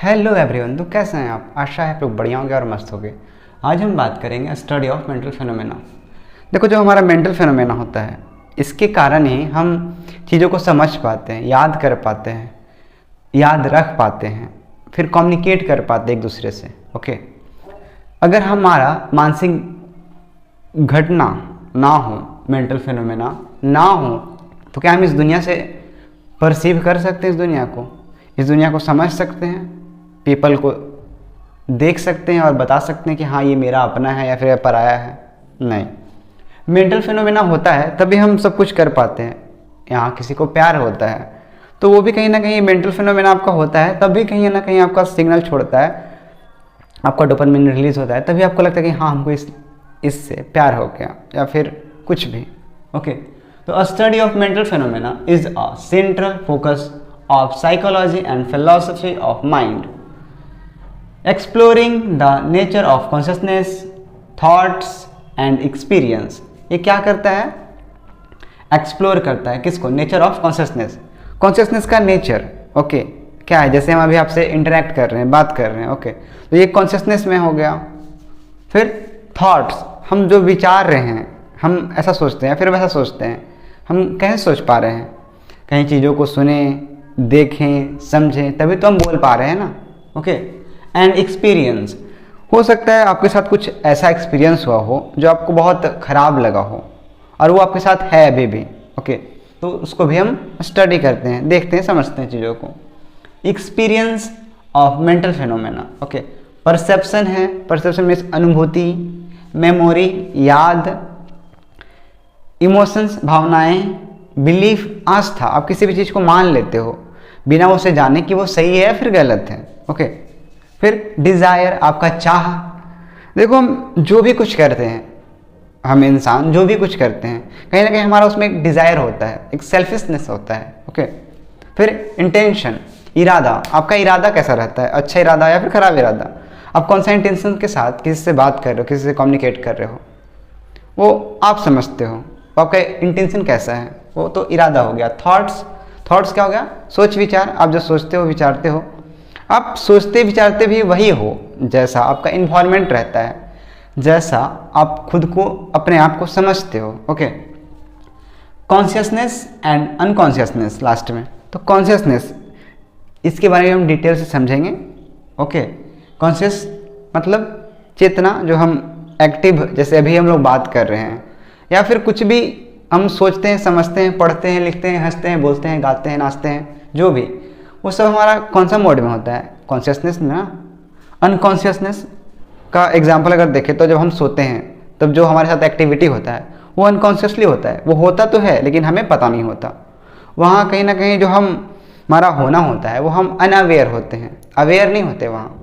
Hello everyone, तो कैसे हैं आप? आशा है आप लोग बढ़िया होंगे और मस्त होंगे। आज हम बात करेंगे स्टडी ऑफ मेंटल फिनोमेना। देखो, जो हमारा मेंटल फिनोमेना होता है, इसके कारण ही हम चीज़ों को समझ पाते हैं, याद कर पाते हैं, याद रख पाते हैं, फिर कम्युनिकेट कर पाते हैं एक दूसरे से। ओके, अगर हमारा मानसिक घटना ना हो, मेंटल फिनोमेना ना हो, तो क्या हम इस दुनिया से परसीव कर सकते हैं? इस दुनिया को समझ सकते हैं, पीपल को देख सकते हैं और बता सकते हैं कि हाँ ये मेरा अपना है या फिर पराया है? नहीं। मेंटल फिनोमेना होता है तभी हम सब कुछ कर पाते हैं। यहाँ किसी को प्यार होता है तो वो भी कहीं ना कहीं मेंटल फिनोमेना आपका होता है, तभी कहीं ना कहीं आपका सिग्नल छोड़ता है, आपका डोपामिन रिलीज होता है, तभी आपको लगता है कि हाँ हमको इससे प्यार हो गया या फिर कुछ भी। ओके, तो study of mental phenomena is a central focus of psychology and philosophy of mind, exploring the nature of consciousness, thoughts and experience। ये क्या करता है? एक्सप्लोर करता है किसको? Nature of consciousness. कॉन्शियसनेस का नेचर ओके क्या है? जैसे हम अभी आपसे इंटरेक्ट कर रहे हैं, बात कर रहे हैं, ओके तो ये कॉन्शियसनेस में हो गया। फिर थॉट्स, हम जो विचार रहे हैं, हम ऐसा सोचते हैं फिर वैसा सोचते हैं, हम कैसे सोच पा रहे हैं? कहीं चीज़ों को सुने, देखें, समझें, तभी तो हम बोल पा रहे हैं ना। ओके, एंड एक्सपीरियंस, हो सकता है आपके साथ कुछ ऐसा एक्सपीरियंस हुआ हो जो आपको बहुत ख़राब लगा हो और वो आपके साथ है अभी भी। ओके, तो उसको भी हम स्टडी करते हैं, देखते हैं, समझते हैं चीज़ों को। Experience of mental phenomena. Okay, perception है, परसेप्शन मीन्स अनुभूति, मेमोरी याद, इमोशंस भावनाएं, बिलीफ आस्था, आप किसी भी चीज़ को मान लेते हो बिना उसे जाने कि वो सही है या फिर गलत है। ओके, फिर डिज़ायर, आपका चाह। देखो, हम जो भी कुछ करते हैं, हम इंसान जो भी कुछ करते हैं, कहीं ना कहीं हमारा उसमें एक डिज़ायर होता है, एक सेल्फिशनेस होता है। ओके, फिर इंटेंशन, इरादा, आपका इरादा कैसा रहता है? अच्छा इरादा या फिर ख़राब इरादा? आप कौन सा इंटेंशन के साथ किसी से बात कर रहे हो, किसी से कम्युनिकेट कर रहे हो, वो आप समझते हो। तो आपका इंटेंशन कैसा है? वो तो इरादा हो गया। थॉट्स क्या हो गया? सोच विचार, आप जो सोचते हो विचारते हो। आप सोचते विचारते भी वही हो जैसा आपका इन्वायरमेंट रहता है, जैसा आप खुद को, अपने आप को समझते हो। Okay, consciousness and unconsciousness last में। तो कॉन्शियसनेस, इसके बारे में हम डिटेल से समझेंगे। ओके, कॉन्शियस मतलब चेतना, जो हम एक्टिव, जैसे अभी हम लोग बात कर रहे हैं, या फिर कुछ भी हम सोचते हैं, समझते हैं, पढ़ते हैं, लिखते हैं, हंसते हैं, बोलते हैं, गाते हैं, नाचते हैं, जो भी, वो सब हमारा कौन सा मोड में होता है? कॉन्शियसनेस में ना। अनकॉन्शियसनेस का एग्जांपल अगर देखें तो जब हम सोते हैं तब जो हमारे साथ एक्टिविटी होता है वो अनकॉन्शियसली होता है। वो होता तो है लेकिन हमें पता नहीं होता। वहाँ कहीं ना कहीं जो हमारा होना होता है वो हम अनअवेयर होते हैं, अवेयर नहीं होते वहाँ।